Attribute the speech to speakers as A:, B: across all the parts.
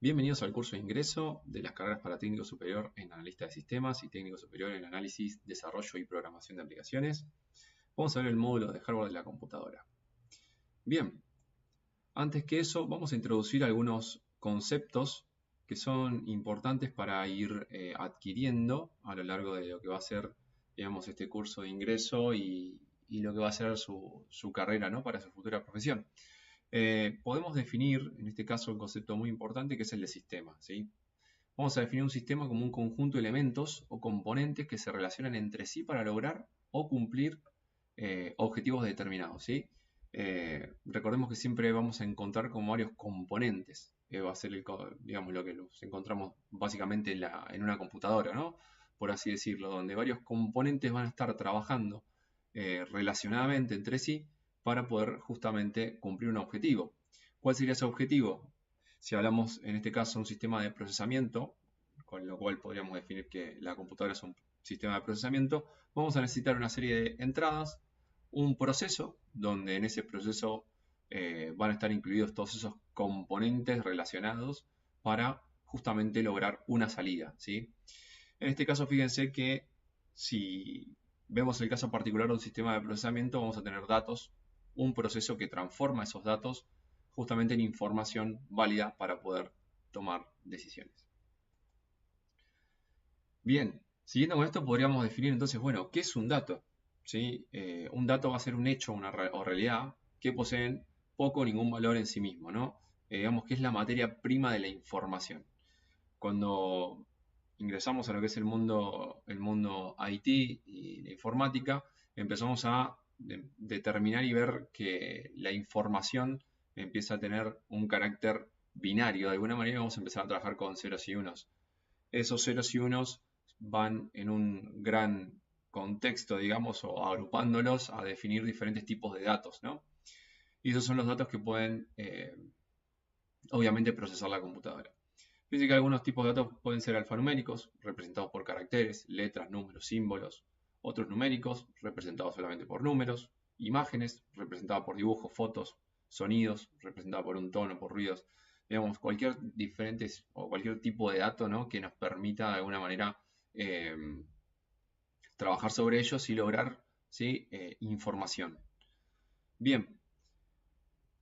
A: Bienvenidos al curso de ingreso de las carreras para técnico superior en analista de sistemas y técnico superior en análisis, desarrollo y programación de aplicaciones. Vamos a ver el módulo de hardware de la computadora. Bien, antes que eso vamos a introducir algunos conceptos que son importantes para ir adquiriendo a lo largo de lo que va a ser, digamos, este curso de ingreso y lo que va a ser su carrera, ¿no? Para su futura profesión. Podemos definir, en este caso, un concepto muy importante que es el de sistema, ¿sí? Vamos a definir un sistema como un conjunto de elementos o componentes que se relacionan entre sí para lograr o cumplir objetivos determinados, ¿sí? Recordemos que siempre vamos a encontrar como varios componentes. Va a ser digamos, lo que nos encontramos básicamente en una computadora, ¿no? Por así decirlo, donde varios componentes van a estar trabajando relacionadamente entre sí para poder justamente cumplir un objetivo. ¿Cuál sería ese objetivo? Si hablamos en este caso de un sistema de procesamiento, con lo cual podríamos definir que la computadora es un sistema de procesamiento, vamos a necesitar una serie de entradas, un proceso, donde en ese proceso van a estar incluidos todos esos componentes relacionados para justamente lograr una salida, ¿sí? En este caso, fíjense que si vemos el caso particular de un sistema de procesamiento, vamos a tener datos, un proceso que transforma esos datos justamente en información válida para poder tomar decisiones. Bien, siguiendo con esto podríamos definir entonces, bueno, ¿qué es un dato? ¿Sí? Un dato va a ser un hecho o realidad que poseen poco o ningún valor en sí mismo, ¿no? Digamos que es la materia prima de la información. Cuando ingresamos a lo que es el mundo IT y la informática, empezamos a determinar y ver que la información empieza a tener un carácter binario. De alguna manera vamos a empezar a trabajar con ceros y unos. Esos ceros y unos van en un gran contexto, digamos, o agrupándolos a definir diferentes tipos de datos, ¿no? Y esos son los datos que pueden, obviamente, procesar la computadora. Dice que algunos tipos de datos pueden ser alfanuméricos, representados por caracteres, letras, números, símbolos. Otros numéricos, representados solamente por números. Imágenes, representadas por dibujos, fotos. Sonidos, representados por un tono, por ruidos. Digamos, cualquier diferentes o cualquier tipo de dato, ¿no? Que nos permita de alguna manera eh, trabajar sobre ellos y lograr, ¿sí? Información. Bien,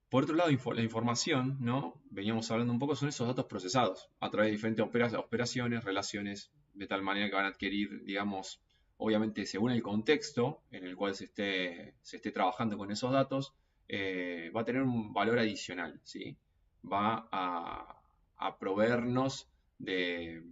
A: por otro lado, la información, ¿no? Veníamos hablando un poco, son esos datos procesados a través de diferentes operaciones, relaciones, de tal manera que van a adquirir, digamos, obviamente según el contexto en el cual se esté trabajando con esos datos, va a tener un valor adicional, ¿sí? Va a proveernos de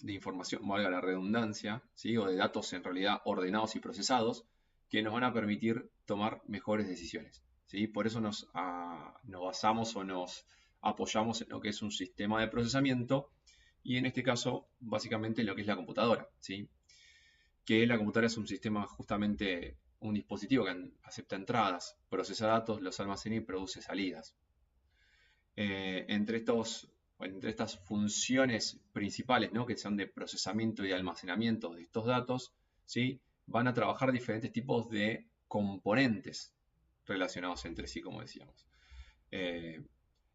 A: información, valga la redundancia, ¿sí? O de datos en realidad ordenados y procesados que nos van a permitir tomar mejores decisiones, ¿sí? Por eso nos basamos o nos apoyamos en lo que es un sistema de procesamiento y en este caso básicamente lo que es la computadora, ¿sí? Que la computadora es un sistema justamente, un dispositivo que acepta entradas, procesa datos, los almacena y produce salidas. Entre estas funciones principales, ¿no? Que son de procesamiento y de almacenamiento de estos datos, ¿sí? Van a trabajar diferentes tipos de componentes relacionados entre sí, como decíamos. Eh,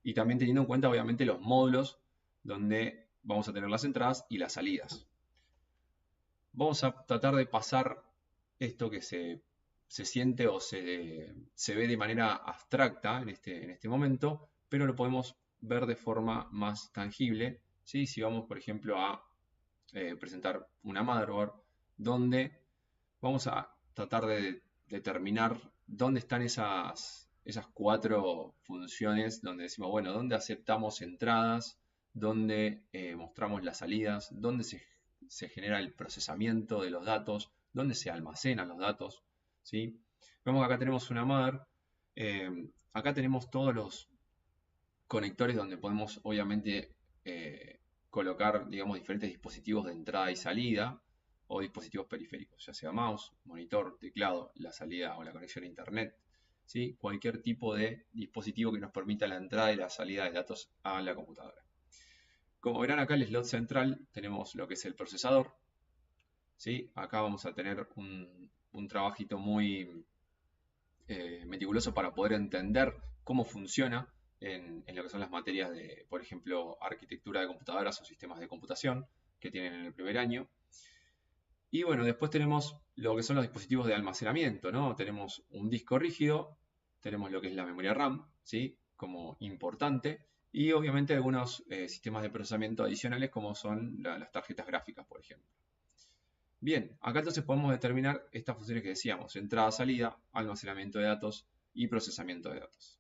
A: y también teniendo en cuenta, obviamente, los módulos donde vamos a tener las entradas y las salidas. Vamos a tratar de pasar esto que se siente o se ve de manera abstracta en este momento, pero lo podemos ver de forma más tangible, ¿sí? Si vamos, por ejemplo, a presentar una motherboard, donde vamos a tratar de determinar dónde están esas cuatro funciones, donde decimos, bueno, dónde aceptamos entradas, dónde mostramos las salidas, dónde se genera el procesamiento de los datos, dónde se almacenan los datos, ¿sí? Vemos que acá tenemos una mother, acá tenemos todos los conectores donde podemos obviamente colocar, digamos, diferentes dispositivos de entrada y salida o dispositivos periféricos, ya sea mouse, monitor, teclado, la salida o la conexión a internet, ¿sí? Cualquier tipo de dispositivo que nos permita la entrada y la salida de datos a la computadora. Como verán acá, el slot central tenemos lo que es el procesador, ¿sí? Acá vamos a tener un trabajito muy meticuloso para poder entender cómo funciona en lo que son las materias de, por ejemplo, arquitectura de computadoras o sistemas de computación que tienen en el primer año. Y bueno, después tenemos lo que son los dispositivos de almacenamiento, ¿no? Tenemos un disco rígido, tenemos lo que es la memoria RAM, ¿sí? Como importante, y obviamente algunos sistemas de procesamiento adicionales como son las tarjetas gráficas, por ejemplo. Bien, acá entonces podemos determinar estas funciones que decíamos: entrada, salida, almacenamiento de datos y procesamiento de datos.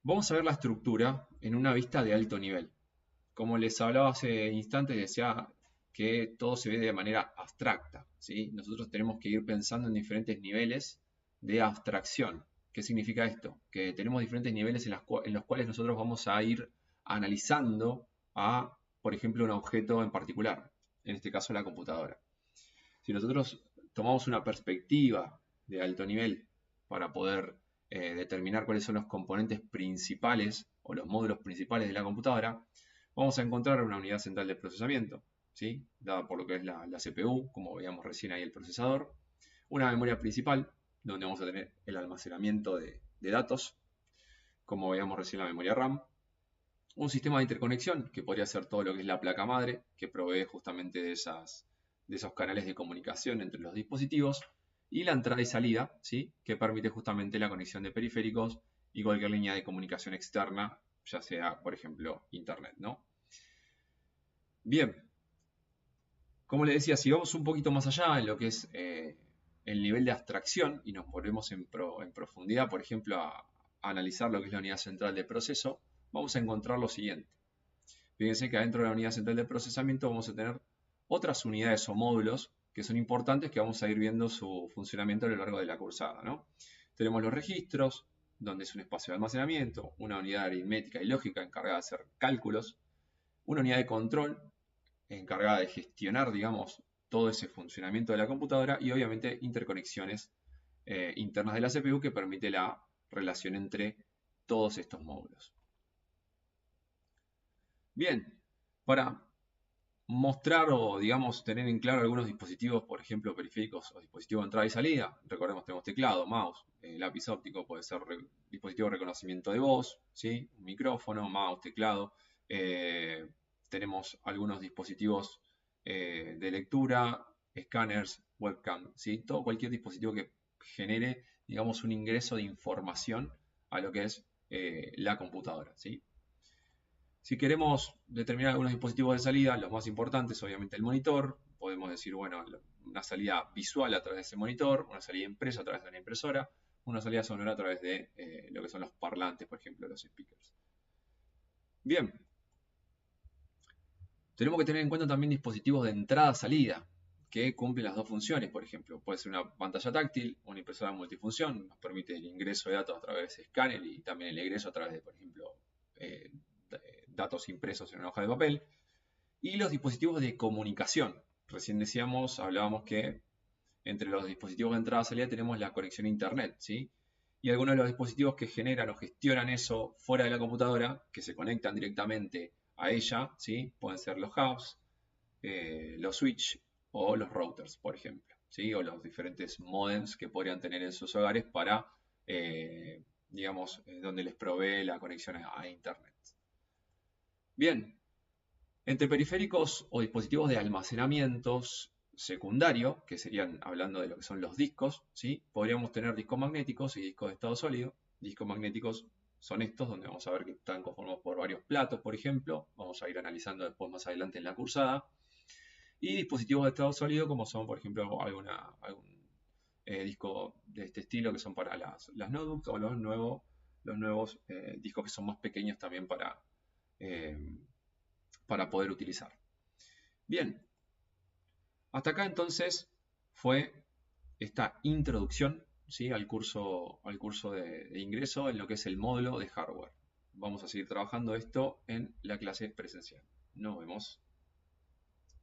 A: Vamos a ver la estructura en una vista de alto nivel. Como les hablaba hace instantes, decía que todo se ve de manera abstracta, ¿sí? Nosotros tenemos que ir pensando en diferentes niveles de abstracción. ¿Qué significa esto? Que tenemos diferentes niveles en los cuales nosotros vamos a ir analizando a, por ejemplo, un objeto en particular, en este caso la computadora. Si nosotros tomamos una perspectiva de alto nivel para poder determinar cuáles son los componentes principales o los módulos principales de la computadora, vamos a encontrar una unidad central de procesamiento, ¿sí? Dada por lo que es la CPU, como veíamos recién ahí el procesador, una memoria principal, donde vamos a tener el almacenamiento de datos, como veíamos recién la memoria RAM, un sistema de interconexión, que podría ser todo lo que es la placa madre, que provee justamente de esos canales de comunicación entre los dispositivos, y la entrada y salida, ¿sí? Que permite justamente la conexión de periféricos y cualquier línea de comunicación externa, ya sea, por ejemplo, Internet, ¿no? Bien, como les decía, si vamos un poquito más allá en lo que es el nivel de abstracción y nos volvemos en profundidad, por ejemplo, a analizar lo que es la unidad central de proceso, vamos a encontrar lo siguiente. Fíjense que adentro de la unidad central de procesamiento vamos a tener otras unidades o módulos que son importantes, que vamos a ir viendo su funcionamiento a lo largo de la cursada, ¿no? Tenemos los registros, donde es un espacio de almacenamiento, una unidad aritmética y lógica encargada de hacer cálculos, una unidad de control encargada de gestionar, digamos, todo ese funcionamiento de la computadora, y obviamente interconexiones internas de la CPU que permite la relación entre todos estos módulos. Bien, para mostrar o, digamos, tener en claro algunos dispositivos, por ejemplo, periféricos o dispositivos de entrada y salida, recordemos, tenemos teclado, mouse, lápiz óptico, puede ser dispositivo de reconocimiento de voz, ¿sí? Un micrófono, mouse, teclado. Tenemos algunos dispositivos de lectura, escáneres, webcam, ¿sí? Todo, cualquier dispositivo que genere, digamos, un ingreso de información a lo que es la computadora, ¿sí? Si queremos determinar algunos dispositivos de salida, los más importantes, obviamente el monitor, podemos decir, bueno, una salida visual a través de ese monitor, una salida impresa a través de una impresora, una salida sonora a través de lo que son los parlantes, por ejemplo, los speakers. Bien, tenemos que tener en cuenta también dispositivos de entrada-salida, que cumplen las dos funciones, por ejemplo. Puede ser una pantalla táctil, una impresora multifunción, nos permite el ingreso de datos a través de escáner y también el egreso a través de, por ejemplo, datos impresos en una hoja de papel, y los dispositivos de comunicación. Recién hablábamos que entre los dispositivos de entrada y salida tenemos la conexión a Internet, ¿sí? Y algunos de los dispositivos que generan o gestionan eso fuera de la computadora, que se conectan directamente a ella, ¿sí? Pueden ser los hubs, los switch o los routers, por ejemplo, ¿sí? O los diferentes modems que podrían tener en sus hogares para, digamos, donde les provee la conexión a Internet. Bien, entre periféricos o dispositivos de almacenamientos secundario, que serían, hablando de lo que son los discos, ¿sí? Podríamos tener discos magnéticos y discos de estado sólido. Discos magnéticos son estos, donde vamos a ver que están conformados por varios platos, por ejemplo. Vamos a ir analizando después más adelante en la cursada. Y dispositivos de estado sólido, como son, por ejemplo, algún disco de este estilo, que son para las notebooks, o los nuevos discos que son más pequeños también para poder utilizar. Bien, hasta acá entonces fue esta introducción, ¿sí? al curso de ingreso en lo que es el módulo de hardware. Vamos a seguir trabajando esto en la clase presencial. Nos vemos.